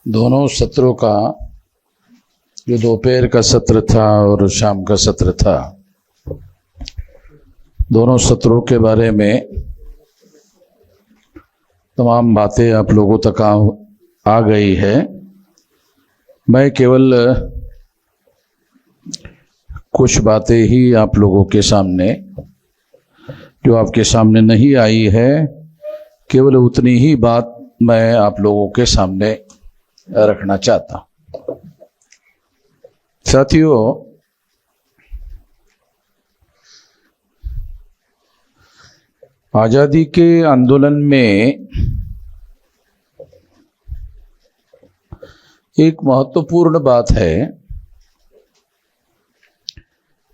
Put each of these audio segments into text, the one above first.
दोनों सत्रों का जो दोपहर का सत्र था और शाम का सत्र था, दोनों सत्रों के बारे में तमाम बातें आप लोगों तक आ गई है। मैं केवल कुछ बातें ही आप लोगों के सामने, जो आपके सामने नहीं आई है, केवल उतनी ही बात मैं आप लोगों के सामने रखना चाहता हूं। साथियों, आजादी के आंदोलन में एक महत्वपूर्ण बात है,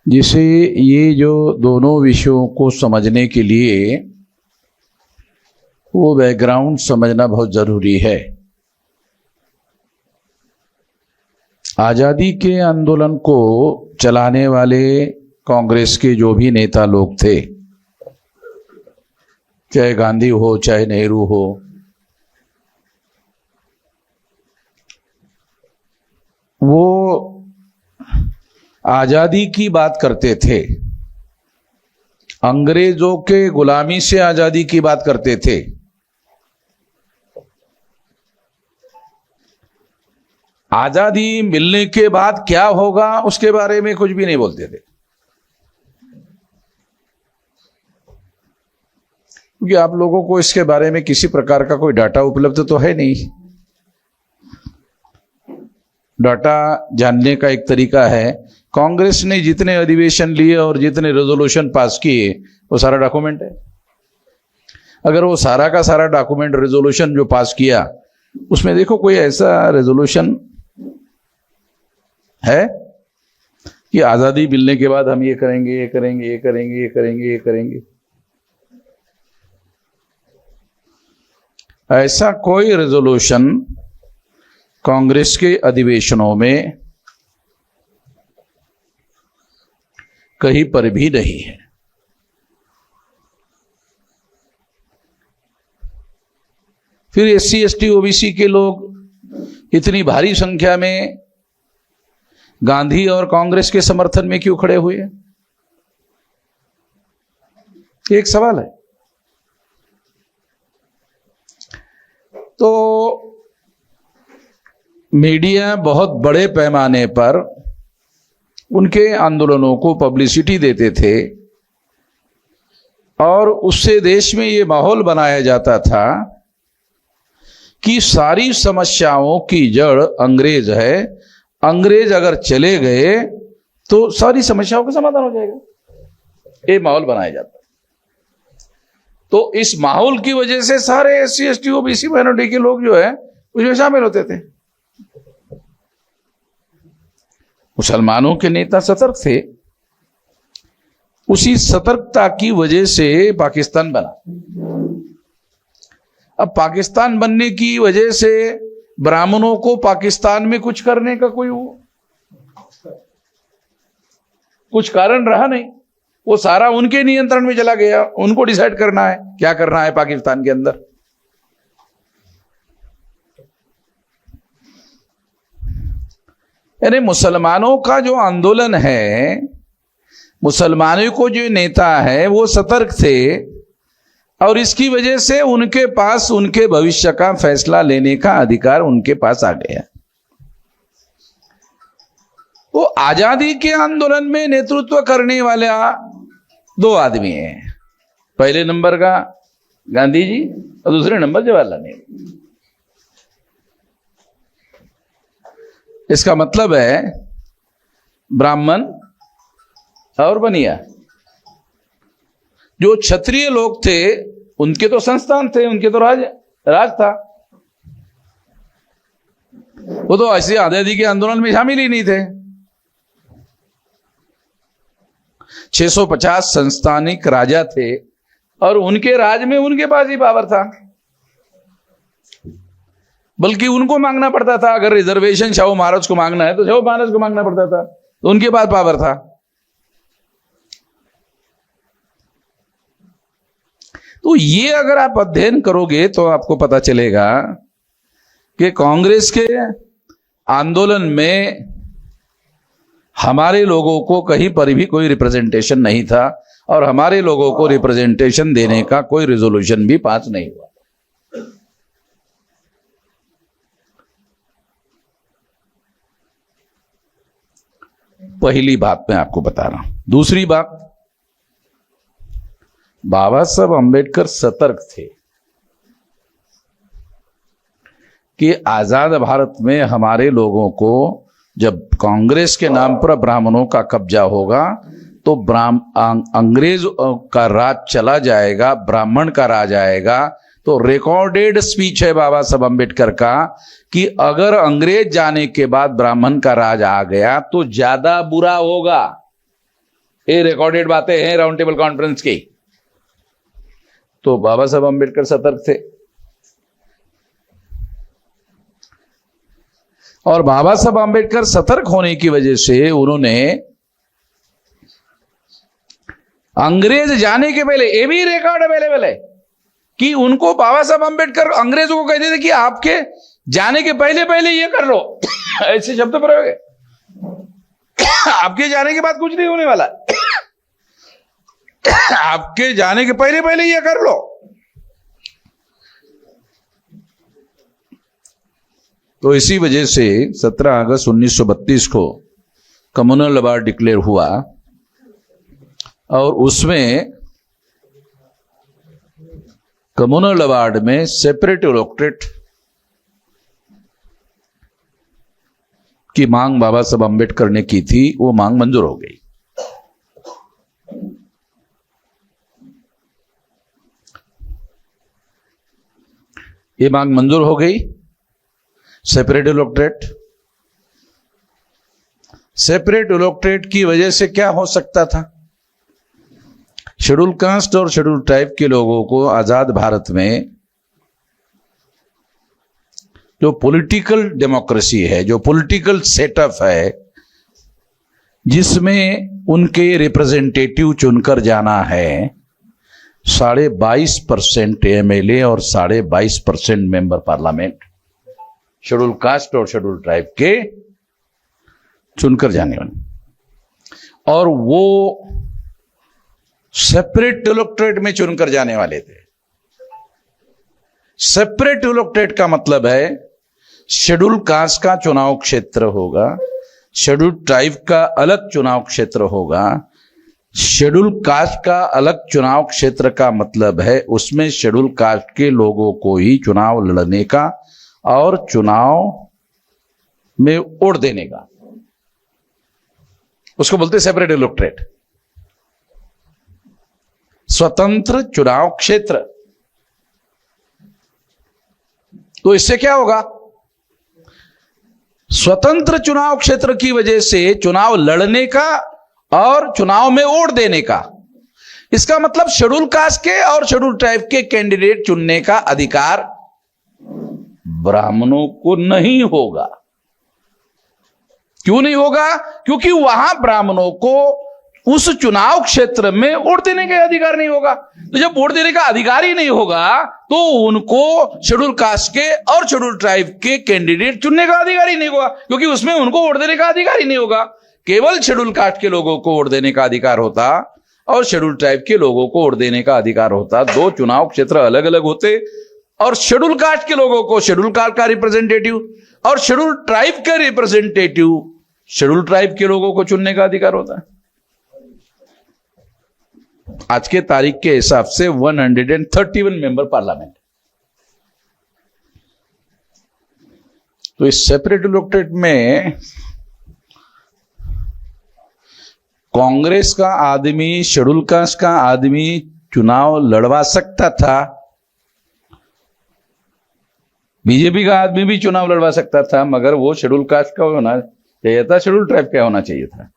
जिसे ये जो दोनों विषयों को समझने के लिए वो बैकग्राउंड समझना बहुत जरूरी है। आजादी के आंदोलन को चलाने वाले कांग्रेस के जो भी नेता लोग थे, चाहे गांधी हो चाहे नेहरू हो, वो आजादी की बात करते थे, अंग्रेजों के गुलामी से आजादी की बात करते थे। आजादी मिलने के बाद क्या होगा उसके बारे में कुछ भी नहीं बोलते थे, क्योंकि आप लोगों को इसके बारे में किसी प्रकार का कोई डाटा उपलब्ध तो है नहीं। डाटा जानने का एक तरीका है, कांग्रेस ने जितने अधिवेशन लिए और जितने रेजोल्यूशन पास किए वो सारा डॉक्यूमेंट है। अगर वो सारा का सारा डॉक्यूमेंट रेजोल्यूशन जो पास किया, उसमें देखो कोई ऐसा रेजोल्यूशन है कि आजादी मिलने के बाद हम ये करेंगे, ये करेंगे, ये करेंगे, ये करेंगे, ये करेंगे। ऐसा कोई रेजोल्यूशन कांग्रेस के अधिवेशनों में कहीं पर भी नहीं है। फिर एससी एसटी ओबीसी के लोग इतनी भारी संख्या में गांधी और कांग्रेस के समर्थन में क्यों खड़े हुए? एक सवाल है। तो मीडिया बहुत बड़े पैमाने पर उनके आंदोलनों को पब्लिसिटी देते थे और उससे देश में ये माहौल बनाया जाता था कि सारी समस्याओं की जड़ अंग्रेज है, अंग्रेज अगर चले गए तो सारी समस्याओं का समाधान हो जाएगा। ये माहौल बनाया जाता। तो इस माहौल की वजह से सारे एससी एसटी ओबीसी माइनॉरिटी के लोग जो है उसमें शामिल होते थे। मुसलमानों के नेता सतर्क थे, उसी सतर्कता की वजह से पाकिस्तान बना। अब पाकिस्तान बनने की वजह से ब्राह्मणों को पाकिस्तान में कुछ करने का कुछ कारण रहा नहीं। वो सारा उनके नियंत्रण में चला गया। उनको डिसाइड करना है क्या करना है पाकिस्तान के अंदर। यानी मुसलमानों का जो आंदोलन है, मुसलमानों को जो नेता है वो सतर्क थे और इसकी वजह से उनके पास उनके भविष्य का फैसला लेने का अधिकार उनके पास आ गया। तो आजादी के आंदोलन में नेतृत्व करने वाला दो आदमी हैं। पहले नंबर का गांधी जी और दूसरे नंबर जवाहरलाल नेहरू। इसका मतलब है ब्राह्मण और बनिया, जो क्षत्रिय लोग थे उनके तो संस्थान थे, उनके तो राज था। वो तो ऐसे आजादी के आंदोलन में शामिल ही नहीं थे। 650 संस्थानिक राजा थे और उनके राज में उनके पास ही पावर था, बल्कि उनको मांगना पड़ता था। अगर रिजर्वेशन शाहू महाराज को मांगना है तो शाहू महाराज को मांगना पड़ता था, तो उनके पास पावर था। तो ये अगर आप अध्ययन करोगे तो आपको पता चलेगा कि कांग्रेस के आंदोलन में हमारे लोगों को कहीं पर भी कोई रिप्रेजेंटेशन नहीं था और हमारे लोगों को रिप्रेजेंटेशन देने का कोई रिजोल्यूशन भी पास नहीं हुआ। पहली बात मैं आपको बता रहा हूं। दूसरी बात, बाबा साहब अंबेडकर सतर्क थे कि आजाद भारत में हमारे लोगों को जब कांग्रेस के नाम पर ब्राह्मणों का कब्जा होगा तो अंग्रेज का राज चला जाएगा, ब्राह्मण का राज आएगा। तो रिकॉर्डेड स्पीच है बाबा साहब अंबेडकर का कि अगर अंग्रेज जाने के बाद ब्राह्मण का राज आ गया तो ज्यादा बुरा होगा। ये रिकॉर्डेड बातें हैं राउंड टेबल कॉन्फ्रेंस की। तो बाबा साहब अंबेडकर सतर्क थे और बाबा साहब अंबेडकर सतर्क होने की वजह से उन्होंने अंग्रेज जाने के पहले, ये भी रिकॉर्ड अवेलेबल है कि उनको बाबा साहब अंबेडकर अंग्रेजों को कहते थे कि आपके जाने के पहले पहले ये कर लो ऐसे शब्द प्रयोग है। आपके जाने के बाद कुछ नहीं होने वाला, आपके जाने के पहले पहले ये कर लो। तो इसी वजह से 17 अगस्त 1932 को कम्युनल अवार्ड डिक्लेयर हुआ और उसमें कम्युनल अवार्ड में सेपरेट इलेक्टोरेट की मांग बाबा साहब अंबेडकर ने की थी, वो मांग मंजूर हो गई। ये मांग मंजूर हो गई। सेपरेट इलेक्टोरेट, सेपरेट इलेक्टोरेट की वजह से क्या हो सकता था? शेड्यूल कास्ट और शेड्यूल ट्राइब के लोगों को आजाद भारत में जो पॉलिटिकल डेमोक्रेसी है, जो पॉलिटिकल सेटअप है, जिसमें उनके रिप्रेजेंटेटिव चुनकर जाना है, 22.5% एमएलए और 22.5% मेंबर पार्लियामेंट शेड्यूल कास्ट और शेड्यूल ट्राइब के चुनकर जाने वाले, और वो सेपरेट इलेक्टोरेट में चुनकर जाने वाले थे। सेपरेट इलेक्टोरेट का मतलब है शेड्यूल कास्ट का चुनाव क्षेत्र होगा, शेड्यूल ट्राइब का अलग चुनाव क्षेत्र होगा। शेड्यूल कास्ट का अलग चुनाव क्षेत्र का मतलब है उसमें शेड्यूल कास्ट के लोगों को ही चुनाव लड़ने का और चुनाव में वोट देने का, उसको बोलते हैं सेपरेट इलेक्टोरेट, स्वतंत्र चुनाव क्षेत्र। तो इससे क्या होगा? स्वतंत्र चुनाव क्षेत्र की वजह से चुनाव लड़ने का और चुनाव में वोट देने का, इसका मतलब शेड्यूल कास्ट के और शेड्यूल ट्राइब के कैंडिडेट चुनने का अधिकार ब्राह्मणों को नहीं होगा। क्यों नहीं होगा? क्योंकि वहां ब्राह्मणों को उस चुनाव क्षेत्र में वोट देने का अधिकार नहीं होगा। तो जब वोट देने का अधिकार ही नहीं होगा तो उनको शेड्यूल कास्ट के और शेड्यूल ट्राइब के कैंडिडेट चुनने का अधिकार ही नहीं होगा, क्योंकि उसमें उनको वोट देने का अधिकार ही नहीं होगा। केवल शेड्यूल कास्ट के लोगों को वोट देने का अधिकार होता और शेड्यूल ट्राइब के लोगों को वोट देने का अधिकार होता। दो चुनाव क्षेत्र अलग अलग होते और शेड्यूल कास्ट के लोगों को शेड्यूल कास्ट का रिप्रेजेंटेटिव और शेड्यूल ट्राइब का रिप्रेजेंटेटिव शेड्यूल ट्राइब के लोगों को चुनने का अधिकार होता है। आज के तारीख के हिसाब से 131 मेंबर पार्लियामेंट। तो इस सेपरेट इलेक्टोरेट में कांग्रेस का आदमी, शेड्यूल कास्ट का आदमी चुनाव लड़वा सकता था, बीजेपी का आदमी भी चुनाव लड़वा सकता था, मगर वो शेड्यूल कास्ट का होना चाहिए था, शेड्यूल ट्राइब का होना चाहिए था।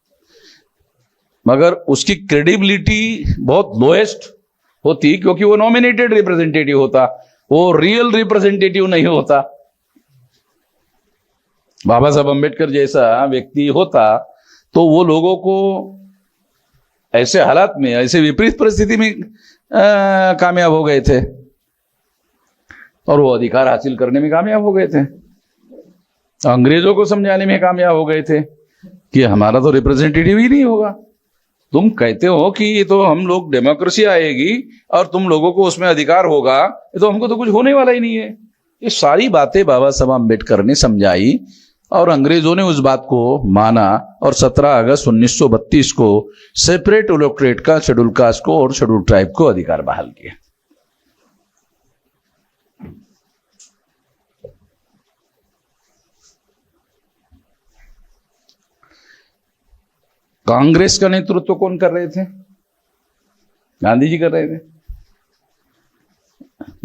मगर उसकी क्रेडिबिलिटी बहुत लोएस्ट होती क्योंकि वो नॉमिनेटेड रिप्रेजेंटेटिव होता, वो रियल रिप्रेजेंटेटिव नहीं होता। बाबा साहब अंबेडकर जैसा व्यक्ति होता तो वो लोगों को ऐसे हालात में, ऐसे विपरीत परिस्थिति में कामयाब हो गए थे और वो अधिकार हासिल करने में कामयाब हो गए थे। अंग्रेजों को समझाने में कामयाब हो गए थे कि हमारा तो रिप्रेजेंटेटिव ही नहीं होगा। तुम कहते हो कि ये तो हम लोग डेमोक्रेसी आएगी और तुम लोगों को उसमें अधिकार होगा, ये तो हमको तो कुछ होने वाला ही नहीं है। ये सारी बातें बाबा साहब अम्बेडकर ने समझाई और अंग्रेजों ने उस बात को माना और 17 अगस्त 1932 को सेपरेट इलेक्टोरेट का शेड्यूल कास्ट को और शेड्यूल ट्राइब को अधिकार बहाल किया। कांग्रेस का नेतृत्व कौन कर रहे थे? गांधी जी कर रहे थे।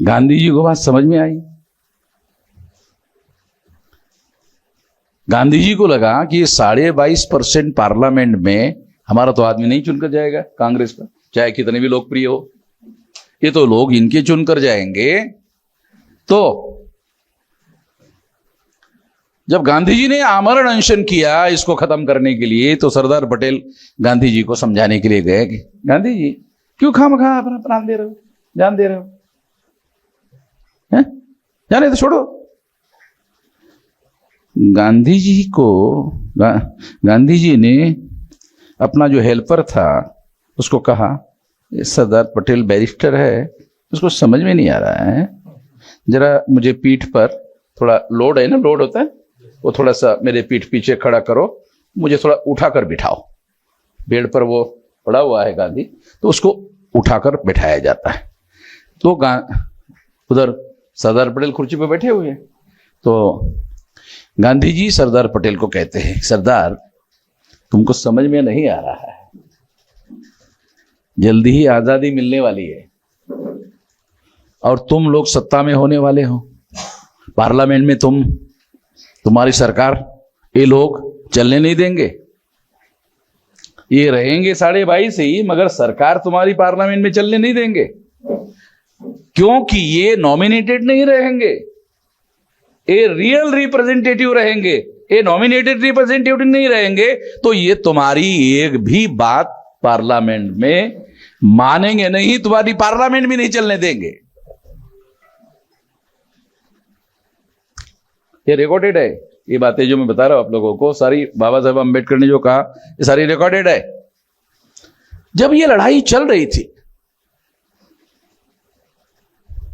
गांधी जी को बात समझ में आई। गांधी जी को लगा कि 22.5% पार्लियामेंट में हमारा तो आदमी नहीं चुनकर जाएगा कांग्रेस का, चाहे कितने भी लोकप्रिय हो, ये तो लोग इनके चुनकर जाएंगे। तो जब गांधी जी ने आमरण अनशन किया इसको खत्म करने के लिए, तो सरदार पटेल गांधी जी को समझाने के लिए गए कि गांधी जी क्यों खामखा अपना प्राण दे रहे हो, जान दे रहे हो, हैं? जाने तो छोड़ो। गांधी जी ने अपना जो हेल्पर था उसको कहा, सरदार पटेल बैरिस्टर है, उसको समझ में नहीं आ रहा है, जरा मुझे पीठ पर थोड़ा लोड है ना, लोड होता है वो, थोड़ा सा मेरे पीठ पीछे खड़ा करो, मुझे थोड़ा उठाकर बिठाओ। बेड पर वो पड़ा हुआ है गांधी, तो उसको उठाकर बिठाया जाता है। तो उधर सरदार पटेल कुर्सी पर बैठे हुए हैं, तो गांधी जी सरदार पटेल को कहते हैं, सरदार तुमको समझ में नहीं आ रहा है, जल्दी ही आजादी मिलने वाली है और तुम लोग सत्ता में होने वाले हो, पार्लियामेंट में तुम्हारी सरकार, ये लोग चलने नहीं देंगे, ये रहेंगे 22.5 ही, मगर सरकार तुम्हारी पार्लियामेंट में चलने नहीं देंगे, क्योंकि ये नॉमिनेटेड नहीं रहेंगे, ये रियल रिप्रेजेंटेटिव रहेंगे, ये नॉमिनेटेड रिप्रेजेंटेटिव नहीं रहेंगे, तो ये तुम्हारी एक भी बात पार्लियामेंट में मानेंगे नहीं, तुम्हारी पार्लियामेंट भी नहीं चलने देंगे। ये रिकॉर्डेड है, ये बातें जो मैं बता रहा हूं आप लोगों को, सारी बाबा साहब अम्बेडकर ने जो कहा ये सारी रिकॉर्डेड है। जब ये लड़ाई चल रही थी,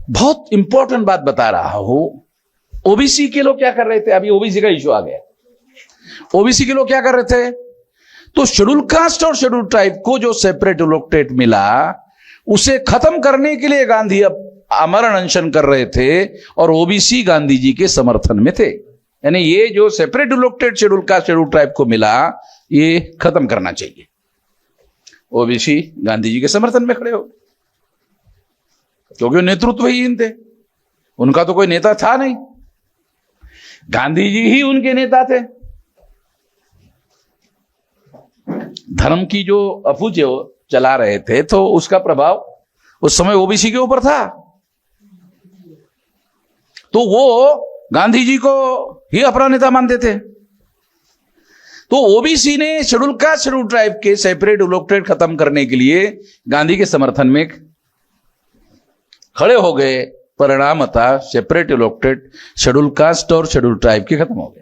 बहुत इंपॉर्टेंट बात बता रहा हूं, ओबीसी के लोग क्या कर रहे थे? अभी ओबीसी का इश्यू आ गया। ओबीसी के लोग क्या कर रहे थे? तो शेड्यूल कास्ट और शेड्यूल ट्राइब को जो सेपरेट इलेक्टोरेट मिला, उसे खत्म करने के लिए गांधी अब आमरण अनशन कर रहे थे और ओबीसी गांधी जी के समर्थन में थे। यानी ये जो separate electorate schedule caste schedule tribe को मिला, ये खत्म करना चाहिए। ओबीसी गांधी जी के समर्थन में खड़े हो, क्योंकि नेतृत्वहीन थे, उनका तो कोई नेता था नहीं, गांधी जी ही उनके नेता थे। धर्म की जो अफूज चला रहे थे, तो उसका प्रभाव उस समय ओबीसी के ऊपर था, तो वो गांधी जी को ही अपना नेता मानते थे। तो ओबीसी ने शेड्यूल कास्ट शेड्यूल ट्राइब के सेपरेट इलेक्टोरेट खत्म करने के लिए गांधी के समर्थन में खड़े हो गए। परिणाम था सेपरेट इलेक्टोरेट शेड्यूल कास्ट और शेड्यूल ट्राइब के खत्म हो गए,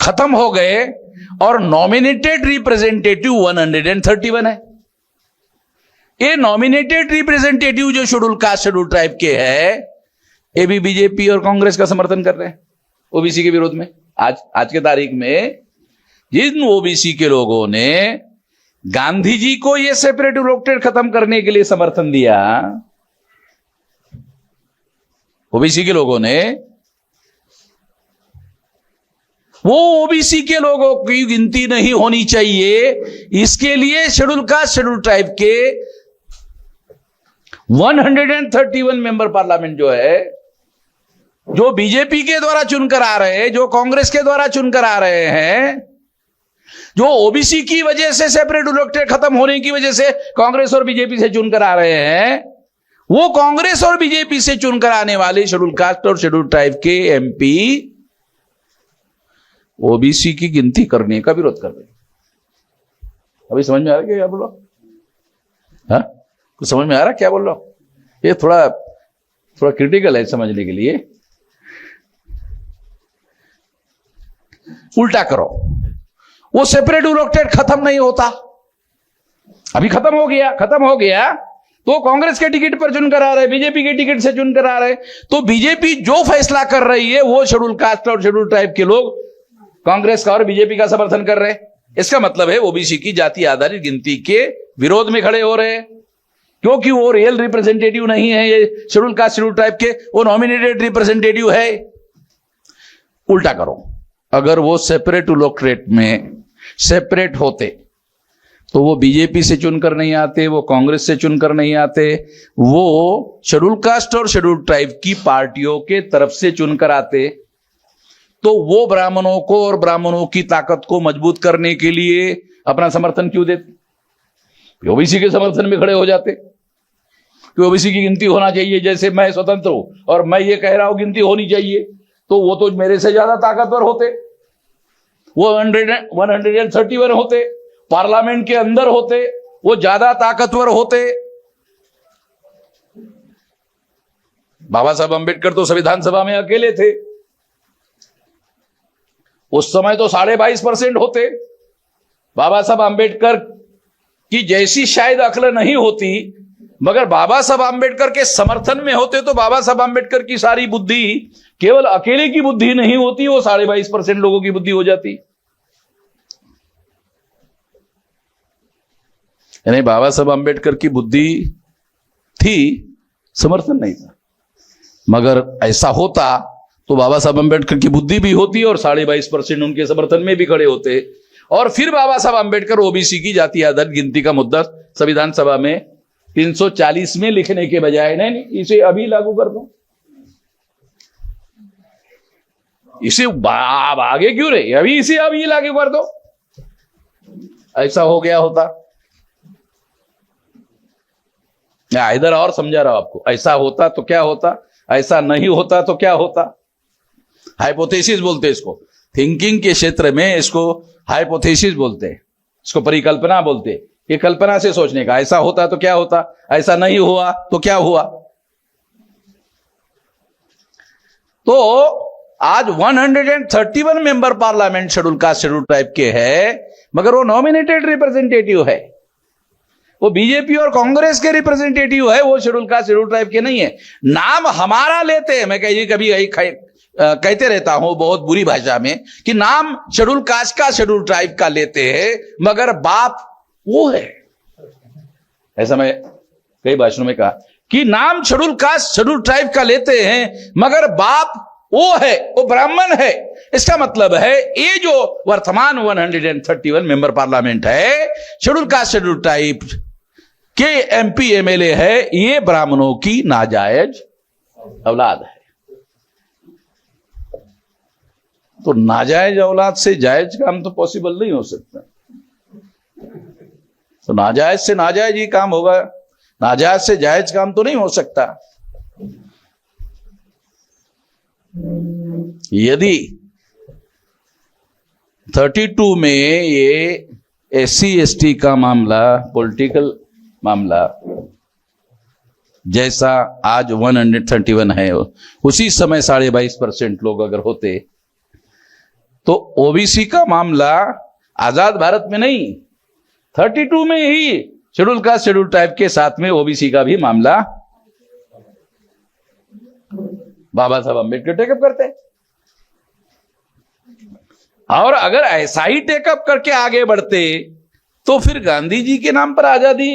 खत्म हो गए और नॉमिनेटेड रिप्रेजेंटेटिव 131 है। ये नॉमिनेटेड रिप्रेजेंटेटिव जो शेड्यूल कास्ट शेड्यूल ट्राइब के है, ये भी बीजेपी और कांग्रेस का समर्थन कर रहे हैं ओबीसी के विरोध में। आज के तारीख में जिन ओबीसी के लोगों ने गांधी जी को ये सेपरेट इलेक्टोरेट खत्म करने के लिए समर्थन दिया, ओबीसी के लोगों ने, वो ओबीसी के लोगों की गिनती नहीं होनी चाहिए, इसके लिए शेड्यूल कास्ट शेड्यूल ट्राइब के 131 मेंबर पार्लियामेंट जो है, जो बीजेपी के द्वारा चुनकर आ रहे हैं, जो कांग्रेस के द्वारा चुनकर आ रहे हैं, जो ओबीसी की वजह से सेपरेट इलेक्टोरेट खत्म होने की वजह से कांग्रेस और बीजेपी से चुनकर आ रहे हैं, वो कांग्रेस और बीजेपी से चुनकर आने वाले शेड्यूल कास्ट और शेड्यूल ट्राइब के एमपी ओबीसी की गिनती करने का विरोध कर रहे हैं। अभी समझ में आ रहा है क्या बोल रहा हूं? हाँ, कुछ समझ में आ रहा है क्या बोल रहा हूं? ये थोड़ा थोड़ा क्रिटिकल है समझने के लिए। उल्टा करो, वो सेपरेट इलेक्टेड खत्म नहीं होता, अभी खत्म हो गया तो कांग्रेस के टिकट पर चुनकर आ रहे, बीजेपी के टिकट से चुनकर आ रहे, तो बीजेपी जो फैसला कर रही है वो शेड्यूल कास्ट और शेड्यूल ट्राइब के लोग कांग्रेस का और बीजेपी का समर्थन कर रहे हैं। इसका मतलब है ओबीसी की जाति आधारित गिनती के विरोध में खड़े हो रहे हैं, क्योंकि वो रियल रिप्रेजेंटेटिव नहीं है, ये शेड्यूल कास्ट शेड्यूल ट्राइब के वो नॉमिनेटेड रिप्रेजेंटेटिव है। उल्टा करो, अगर वो सेपरेट इलेक्टोरेट में सेपरेट होते तो वो बीजेपी से चुनकर नहीं आते, वो कांग्रेस से चुनकर नहीं आते, वो शेड्यूल कास्ट और शेड्यूल ट्राइब की पार्टियों के तरफ से चुनकर आते। तो वो ब्राह्मणों को और ब्राह्मणों की ताकत को मजबूत करने के लिए अपना समर्थन क्यों देते? ओबीसी के समर्थन में खड़े हो जाते कि ओबीसी की गिनती होना चाहिए, जैसे मैं स्वतंत्र हूं और मैं ये कह रहा हूं गिनती होनी चाहिए, तो वो तो मेरे से ज्यादा ताकतवर होते, वो 131 होते, पार्लियामेंट के अंदर होते, वो ज्यादा ताकतवर होते। बाबा साहब अंबेडकर तो संविधान सभा में अकेले थे, उस समय तो 22.5% होते। बाबा साहब अंबेडकर की जैसी शायद अक्ल नहीं होती, मगर बाबा साहब अंबेडकर के समर्थन में होते तो बाबा साहब अंबेडकर की सारी बुद्धि केवल अकेले की बुद्धि नहीं होती, वो 22.5% लोगों की बुद्धि हो जाती। यानी बाबा साहब अंबेडकर की बुद्धि थी, समर्थन नहीं था। मगर ऐसा होता तो बाबा साहब अंबेडकर की बुद्धि भी होती और 22.5% उनके समर्थन में भी खड़े होते, और फिर बाबा साहब अंबेडकर ओबीसी की जाति आधारित गिनती का मुद्दा संविधान सभा में 340 में लिखने के बजाय नहीं इसे अभी लागू कर दो, इसे आगे क्यों रहे, अभी इसे अभी लागू कर दो। ऐसा हो गया होता। इधर और समझा रहा हूं आपको, ऐसा होता तो क्या होता, ऐसा नहीं होता तो क्या होता। हाइपोथेसिस बोलते हैं इसको, थिंकिंग के क्षेत्र में इसको हाइपोथेसिस बोलते हैं, इसको परिकल्पना बोलते हैं। ये कल्पना से सोचने का, ऐसा होता तो क्या होता, ऐसा नहीं हुआ तो क्या हुआ। तो आज 131 member parliament schedule caste schedule tribe के है, मगर वो नॉमिनेटेड रिप्रेजेंटेटिव है, वो बीजेपी और कांग्रेस के रिप्रेजेंटेटिव है, वो शेड्यूल कास्ट शेड्यूल ट्राइब के नहीं है। नाम हमारा लेते हैं, मैं कभी कहते रहता हूं बहुत बुरी भाषा में कि नाम शेड्यूल कास्ट का शेड्यूल ट्राइब का लेते हैं, मगर बाप वो है। ऐसा मैं कई भाषणों में कहा कि नाम शेड्यूल कास्ट शेड्यूल ट्राइब का लेते हैं, मगर बाप वो है, वो ब्राह्मण है। इसका मतलब है ये जो वर्तमान 131 मेंबर पार्लियामेंट है, शेड्यूल कास्ट शेड्यूल ट्राइब के एमपी एमएलए है, ये ब्राह्मणों की नाजायज औलाद है। तो नाजायज औलाद से जायज काम तो पॉसिबल नहीं हो सकता, तो नाजायज से नाजायज ही काम होगा, नाजायज से जायज काम तो नहीं हो सकता। यदि 32 में ये SC ST का मामला, पॉलिटिकल मामला जैसा आज 131 है, उसी समय 22.5% लोग अगर होते तो ओबीसी का मामला आजाद भारत में नहीं, 32 में ही शेड्यूल कास्ट शेड्यूल ट्राइब के साथ में ओबीसी का भी मामला बाबा साहब अंबेडकर टेकअप करते। और अगर ऐसा ही टेकअप करके आगे बढ़ते तो फिर गांधी जी के नाम पर आजादी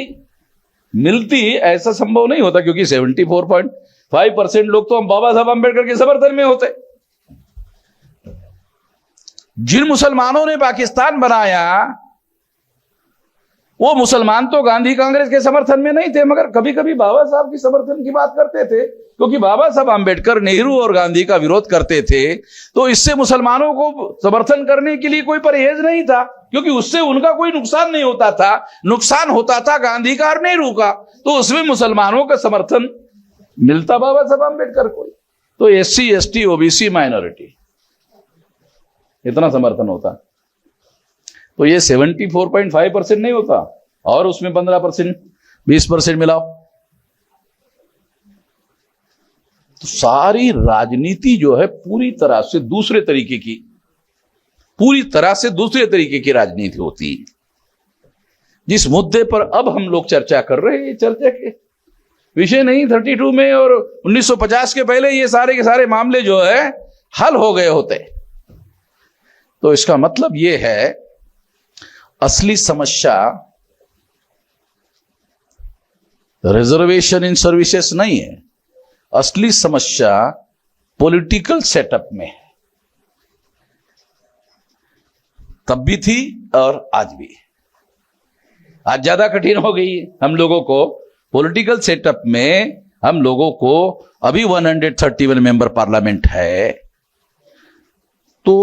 मिलती, ऐसा संभव नहीं होता, क्योंकि 74.5% लोग तो हम बाबा साहब अंबेडकर के समर्थन में होते। जिन मुसलमानों ने पाकिस्तान बनाया वो मुसलमान तो गांधी कांग्रेस के समर्थन में नहीं थे, मगर कभी कभी बाबा साहब की समर्थन की बात करते थे, क्योंकि बाबा साहब अंबेडकर नेहरू और गांधी का विरोध करते थे। तो इससे मुसलमानों को समर्थन करने के लिए कोई परहेज नहीं था, क्योंकि उससे उनका कोई नुकसान नहीं होता था, नुकसान होता था गांधी का और नेहरू का। तो उसमें मुसलमानों का समर्थन मिलता बाबा साहब अंबेडकर को। तो SC ST OBC माइनॉरिटी इतना समर्थन होता, तो ये 74.5% नहीं होता, और उसमें 15% 20% मिलाओ तो सारी राजनीति जो है पूरी तरह से दूसरे तरीके की राजनीति होती है। जिस मुद्दे पर अब हम लोग चर्चा कर रहे हैं, ये चर्चा के विषय नहीं 32 में और 1950 के पहले ये सारे के सारे मामले जो है हल हो गए होते। तो इसका मतलब ये है, असली समस्या रिजर्वेशन इन सर्विसेज नहीं है, असली समस्या पॉलिटिकल सेटअप में है। तब भी थी और आज भी। आज ज्यादा कठिन हो गई है हम लोगों को पॉलिटिकल सेटअप में। हम लोगों को अभी 131 मेंबर पार्लियामेंट है, तो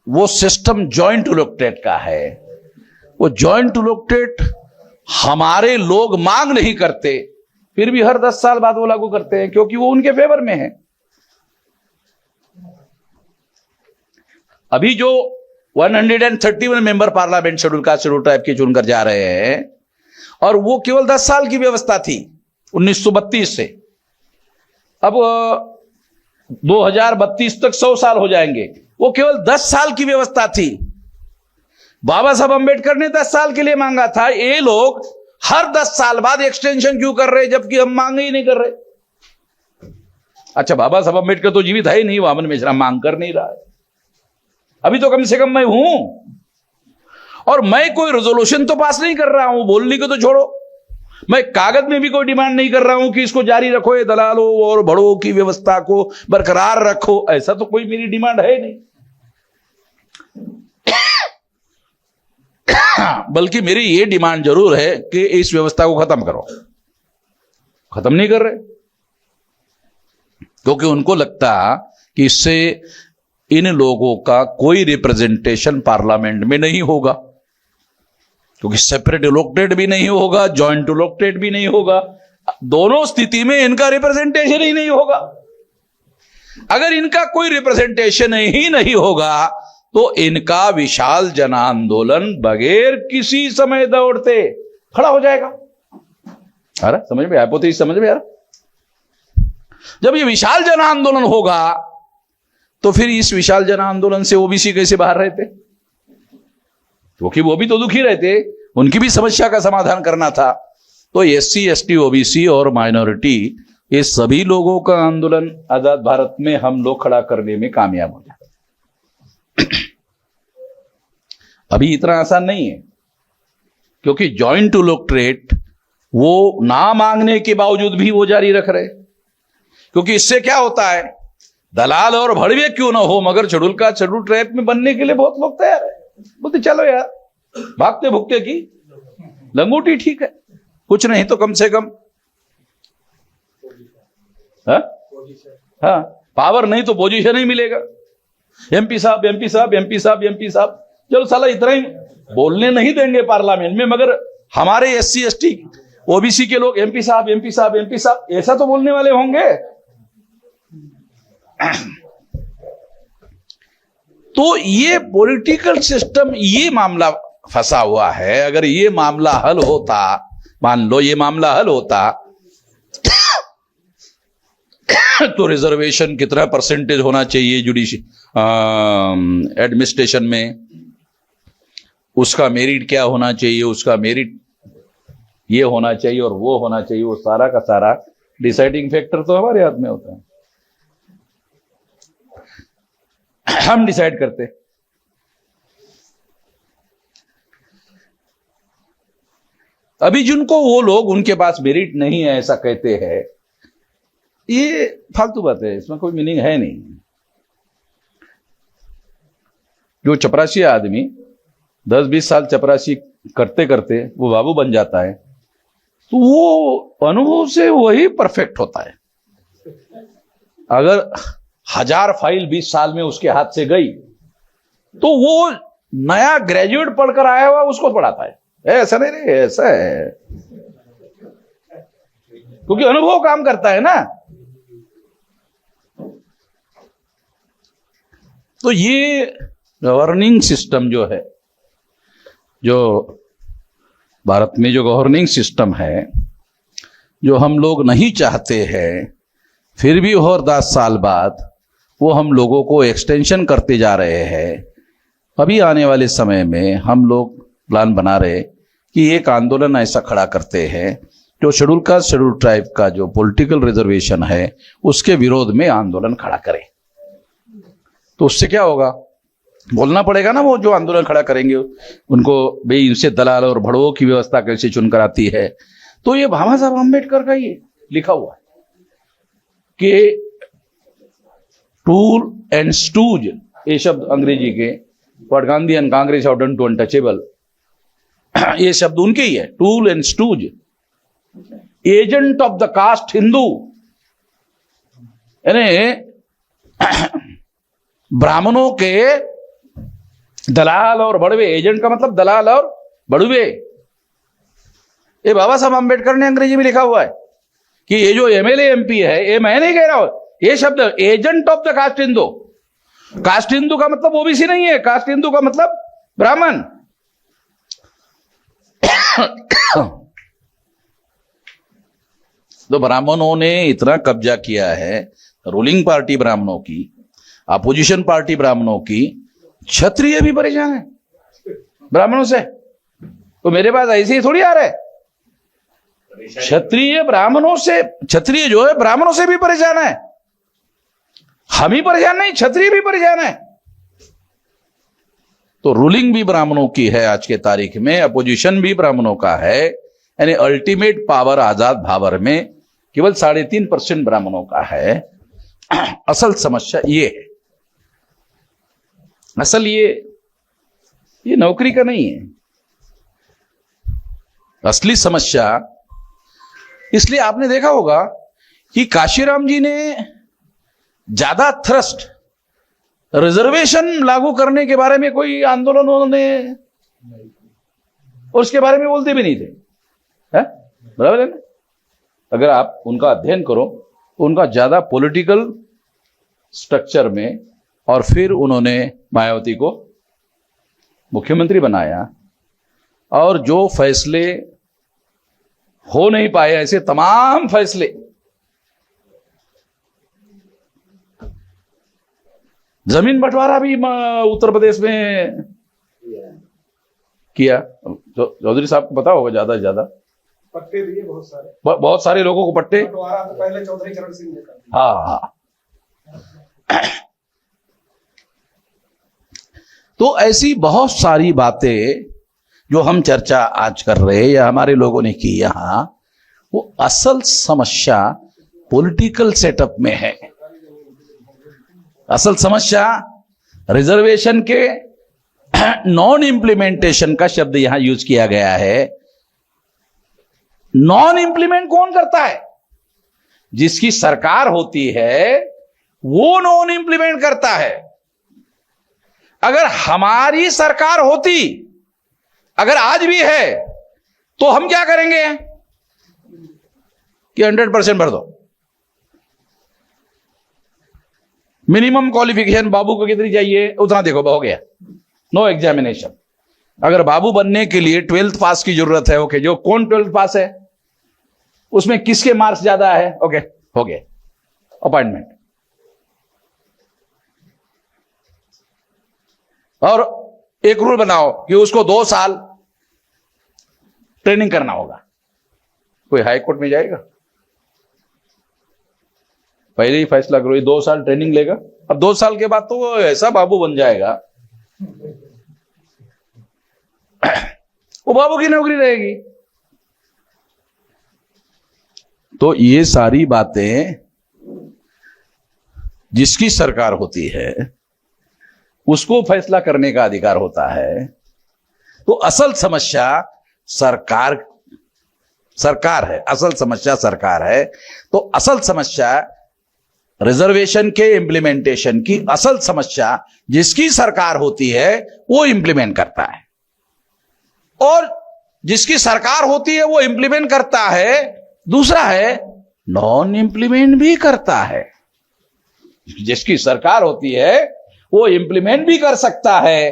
वो सिस्टम जॉइंट इलेक्टेड का है। वो जॉइंट इलेक्टेड हमारे लोग मांग नहीं करते, फिर भी हर 10 साल बाद वो लागू करते हैं, क्योंकि वो उनके फेवर में है। अभी जो 131 member parliament schedule caste schedule tribe के चुनकर जा रहे हैं, और वो केवल 10 साल की व्यवस्था थी 1932 से। अब 2032 तक 100 साल हो जाएंगे। वो केवल 10 साल की व्यवस्था थी। बाबा साहब अंबेडकर ने 10 साल के लिए मांगा था। ये लोग हर 10 साल बाद एक्सटेंशन क्यों कर रहे, जबकि हम मांग ही नहीं कर रहे। अच्छा, बाबा साहब अंबेडकर तो जीवित है ही नहीं, वामन मिश्रा मांग कर नहीं रहा है। अभी तो कम से कम मैं हूं, और मैं कोई रेजोल्यूशन तो पास नहीं कर रहा हूं, बोलने को तो छोड़ो। मैं कागज में भी कोई डिमांड नहीं कर रहा हूं कि इसको जारी रखो, ये दलालों और बड़ों की व्यवस्था को बरकरार रखो। ऐसा तो कोई मेरी डिमांड है नहीं। बल्कि मेरी ये डिमांड जरूर है कि इस व्यवस्था को खत्म करो। खत्म नहीं कर रहे, क्योंकि उनको लगता कि इससे इन लोगों का कोई रिप्रेजेंटेशन पार्लियामेंट में नहीं होगा, क्योंकि सेपरेट इलेक्टेड भी नहीं होगा, जॉइंट इलेक्टेड भी नहीं होगा। दोनों स्थिति में इनका रिप्रेजेंटेशन ही नहीं होगा। अगर इनका कोई रिप्रेजेंटेशन ही नहीं होगा तो इनका विशाल जन आंदोलन बगैर किसी समय दौड़ते खड़ा हो जाएगा। अरे समझ में आया? पोते समझ में आ रहा? जब ये विशाल जन आंदोलन होगा तो फिर इस विशाल जन आंदोलन से ओबीसी कैसे बाहर रहते? क्योंकि वो भी तो दुखी रहते, उनकी भी समस्या का समाधान करना था। तो एससी, एसटी, ओबीसी और माइनॉरिटी, ये सभी लोगों का आंदोलन आजाद भारत में हम लोग खड़ा करने में कामयाब हो जाए। अभी इतना आसान नहीं है, क्योंकि जॉइंट इलेक्टोरेट वो ना मांगने के बावजूद भी वो जारी रख रहे। क्योंकि इससे क्या होता है, दलाल और भड़वे क्यों ना हो, मगर शेड्यूल का शेड्यूल ट्राइब में बनने के लिए बहुत लोग तैयार है। बोलते चलो यार, भागते भुगते की लंगोटी ठीक है, कुछ नहीं तो कम से कम हाँ पावर नहीं तो पोजीशन ही मिलेगा। एमपी साहब, एमपी साहब, एमपी साहब, एमपी साहब, चलो साला इतना ही बोलने नहीं देंगे पार्लियामेंट में, मगर हमारे एससी, एसटी, ओबीसी के लोग एमपी साहब, एमपी साहब, एमपी साहब ऐसा तो बोलने वाले होंगे। तो ये पॉलिटिकल सिस्टम, ये मामला फंसा हुआ है। अगर ये मामला हल होता, मान लो ये मामला हल होता, तो रिजर्वेशन कितना परसेंटेज होना चाहिए एडमिनिस्ट्रेशन में, उसका मेरिट क्या होना चाहिए, उसका मेरिट ये होना चाहिए और वो होना चाहिए, वो सारा का सारा डिसाइडिंग फैक्टर तो हमारे हाथ में होता है। हम डिसाइड करते। अभी जिनको वो लोग उनके पास मेरिट नहीं है ऐसा कहते हैं, ये फालतू बात है, इसमें कोई मीनिंग है नहीं। जो चपरासी आदमी 10-20 साल चपरासी करते करते वो बाबू बन जाता है, तो वो अनुभव से वही परफेक्ट होता है। अगर 1000 फाइल 20 साल में उसके हाथ से गई, तो वो नया ग्रेजुएट पढ़कर आया हुआ उसको पढ़ाता है। ऐसा नहीं रे, ऐसा है, क्योंकि अनुभव काम करता है ना। तो ये गवर्निंग सिस्टम जो है, जो भारत में जो गवर्निंग सिस्टम है, जो हम लोग नहीं चाहते हैं, फिर भी और 10 साल बाद वो हम लोगों को एक्सटेंशन करते जा रहे हैं। अभी आने वाले समय में हम लोग प्लान बना रहे कि एक आंदोलन ऐसा खड़ा करते हैं जो शेड्यूल कास्ट शेड्यूल ट्राइब का जो पॉलिटिकल रिजर्वेशन है उसके विरोध में आंदोलन खड़ा करें। तो उससे क्या होगा, बोलना पड़ेगा ना, वो जो आंदोलन खड़ा करेंगे उनको, भाई इनसे दलाल और भड़वों की व्यवस्था कैसे चुनकर आती है। तो ये बाबा साहब अम्बेडकर का ये लिखा हुआ है कि टूल एंड स्टूज, ये शब्द अंग्रेजी के, what Gandhi and Congress have done to untouchable, ये शब्द उनके ही है। Tool and stooge, agent of the caste Hindu, यानी ब्राह्मणों के दलाल और बड़वे, एजेंट का मतलब दलाल और बड़वे। ये बाबा साहब अम्बेडकर ने अंग्रेजी में लिखा हुआ है कि ये जो एमएलए एमपी है, ये मैं नहीं कह रहा हूं, ये शब्द agent of the caste Hindu. Caste Hindu का मतलब ओबीसी नहीं है, कास्ट हिंदू का मतलब ब्राह्मण। तो ब्राह्मणों ने इतना कब्जा किया है, रूलिंग पार्टी ब्राह्मणों की, अपोजिशन पार्टी ब्राह्मणों की, क्षत्रिय भी परेशान है ब्राह्मणों से। तो मेरे पास ऐसे ही थोड़ी आ रहा है, क्षत्रिय ब्राह्मणों से, क्षत्रिय जो है ब्राह्मणों से भी परेशान है। हम ही परेशान नहीं, क्षत्रिय भी परेशान है। तो रूलिंग भी ब्राह्मणों की है आज के तारीख में, अपोजिशन भी ब्राह्मणों का है, यानी अल्टीमेट पावर आजाद भावर में केवल 3.5% ब्राह्मणों का है। असल समस्या ये है, असल ये नौकरी का नहीं है, असली समस्या। इसलिए आपने देखा होगा कि काशीराम जी ने ज्यादा थ्रस्ट रिजर्वेशन लागू करने के बारे में कोई आंदोलन उन्होंने, और उसके बारे में बोलते भी नहीं थे, है? बराबर है ना? अगर आप उनका अध्ययन करो तो उनका ज्यादा पॉलिटिकल स्ट्रक्चर में, और फिर उन्होंने मायावती को मुख्यमंत्री बनाया, और जो फैसले हो नहीं पाए, ऐसे तमाम फैसले जमीन बंटवारा भी उत्तर प्रदेश में किया। चौधरी साहब को पता होगा, ज्यादा से ज्यादा पट्टे दिए बहुत सारे लोगों को पट्टे। बंटवारा तो पहले चौधरी चरण सिंह ने कर। हाँ। तो ऐसी बहुत सारी बातें जो हम चर्चा आज कर रहे हैं या हमारे लोगों ने की यहां, वो असल समस्या पॉलिटिकल सेटअप में है। असल समस्या रिजर्वेशन के नॉन इंप्लीमेंटेशन का शब्द यहां यूज किया गया है। नॉन इंप्लीमेंट कौन करता है? जिसकी सरकार होती है वो नॉन इंप्लीमेंट करता है। अगर हमारी सरकार होती, अगर आज भी है, तो हम क्या करेंगे कि 100% भर दो। मिनिमम क्वालिफिकेशन बाबू को कितनी चाहिए, उतना देखो, हो गया, नो एग्जामिनेशन। अगर बाबू बनने के लिए 12th पास की जरूरत है, ओके, जो कौन 12th पास है, उसमें किसके मार्क्स ज्यादा है, ओके, हो गया, अपॉइंटमेंट। और एक रूल बनाओ कि उसको 2 साल ट्रेनिंग करना होगा। कोई हाई कोर्ट में जाएगा? पहले ही फैसला करो, ये 2 साल ट्रेनिंग लेगा, अब 2 साल के बाद तो वो ऐसा बाबू बन जाएगा, वो बाबू की नौकरी रहेगी। तो ये सारी बातें जिसकी सरकार होती है उसको फैसला करने का अधिकार होता है। तो असल समस्या सरकार है, असल समस्या सरकार है। तो असल समस्या रिजर्वेशन के इंप्लीमेंटेशन की, असल समस्या जिसकी सरकार होती है वो इंप्लीमेंट करता है, और जिसकी सरकार होती है वो इंप्लीमेंट करता है। दूसरा है नॉन इंप्लीमेंट भी करता है। जिसकी सरकार होती है वो इंप्लीमेंट भी कर सकता है।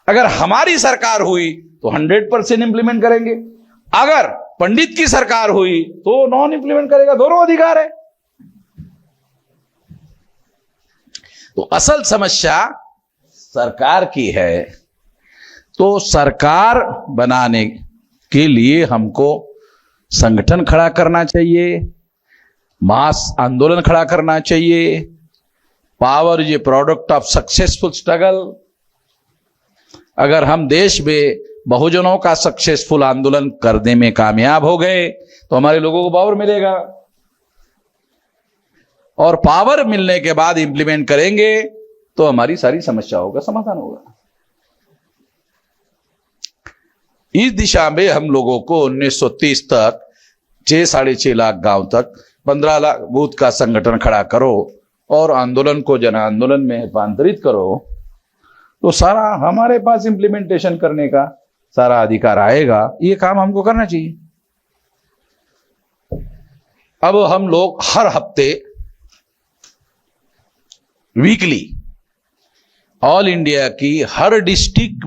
अगर हमारी सरकार हुई तो 100% इंप्लीमेंट करेंगे, अगर पंडित की सरकार हुई तो नॉन इंप्लीमेंट करेगा। दोनों अधिकार है। तो असल समस्या सरकार की है। तो सरकार बनाने के लिए हमको संगठन खड़ा करना चाहिए, मास आंदोलन खड़ा करना चाहिए। Power is a product of successful struggle. अगर हम देश में बहुजनों का सक्सेसफुल आंदोलन करने में कामयाब हो गए तो हमारे लोगों को पावर मिलेगा, और पावर मिलने के बाद इंप्लीमेंट करेंगे तो हमारी सारी समस्याओं का समाधान होगा। इस दिशा में हम लोगों को 1930 तक 6-6.5 लाख गांव तक 15 लाख बूथ का संगठन खड़ा करो और आंदोलन को जन आंदोलन में रूपांतरित करो, तो सारा हमारे पास इंप्लीमेंटेशन करने का सारा अधिकार आएगा। ये काम हमको करना चाहिए। अब हम लोग हर हफ्ते वीकली ऑल इंडिया की हर डिस्ट्रिक्ट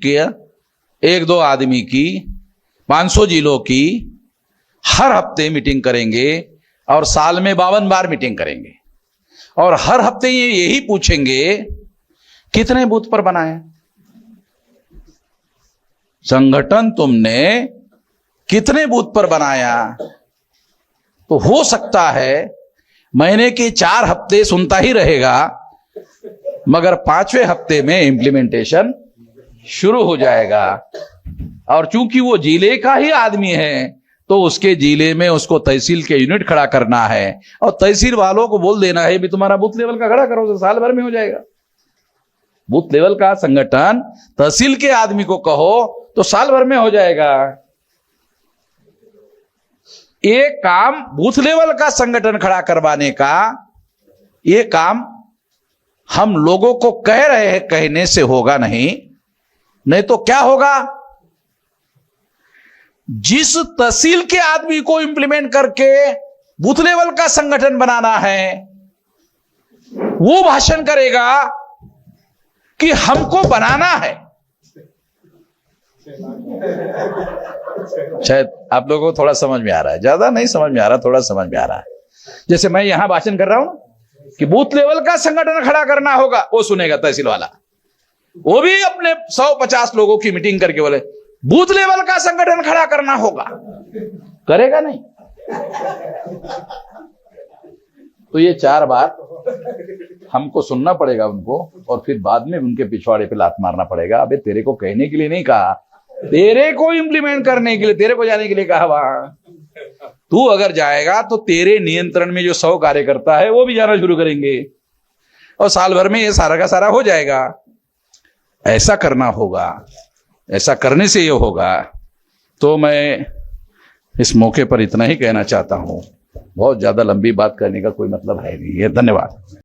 के 1-2 आदमी की 500 जिलों की हर हफ्ते मीटिंग करेंगे और साल में 52 बार मीटिंग करेंगे, और हर हफ्ते ये यही पूछेंगे कितने बूथ पर बनाए संगठन, तुमने कितने बूथ पर बनाया। तो हो सकता है महीने के 4 हफ्ते सुनता ही रहेगा, मगर 5वें हफ्ते में इंप्लीमेंटेशन शुरू हो जाएगा। और चूंकि वो जिले का ही आदमी है तो उसके जिले में उसको तहसील के यूनिट खड़ा करना है, और तहसील वालों को बोल देना है भी तुम्हारा बूथ लेवल का खड़ा करो, तो साल भर में हो जाएगा। बूथ लेवल का संगठन तहसील के आदमी को कहो तो साल भर में हो जाएगा। एक काम बूथ लेवल का संगठन खड़ा करवाने का, ये काम हम लोगों को कह रहे हैं, कहने से होगा नहीं तो क्या होगा। जिस तहसील के आदमी को इंप्लीमेंट करके बूथ लेवल का संगठन बनाना है, वो भाषण करेगा कि हमको बनाना है। शायद आप लोगों को थोड़ा समझ में आ रहा है, ज्यादा नहीं समझ में आ रहा, थोड़ा समझ में आ रहा है। जैसे मैं यहां भाषण कर रहा हूं कि बूथ लेवल का संगठन खड़ा करना होगा, वो सुनेगा तहसील वाला, वो भी अपने 100-50 लोगों की मीटिंग करके बोले बूथ लेवल का संगठन खड़ा करना होगा, करेगा नहीं। तो ये 4 बार हमको सुनना पड़ेगा उनको, और फिर बाद में उनके पिछवाड़े पे लात मारना पड़ेगा। अबे तेरे को कहने के लिए नहीं कहा, तेरे को इंप्लीमेंट करने के लिए, तेरे को जाने के लिए कहा। वहां तू अगर जाएगा तो तेरे नियंत्रण में जो 100 कार्यकर्ता है वो भी जाना शुरू करेंगे, और साल भर में ये सारा का सारा हो जाएगा। ऐसा करना होगा, ऐसा करने से ये होगा। तो मैं इस मौके पर इतना ही कहना चाहता हूं, बहुत ज्यादा लंबी बात करने का कोई मतलब है नहीं है। धन्यवाद।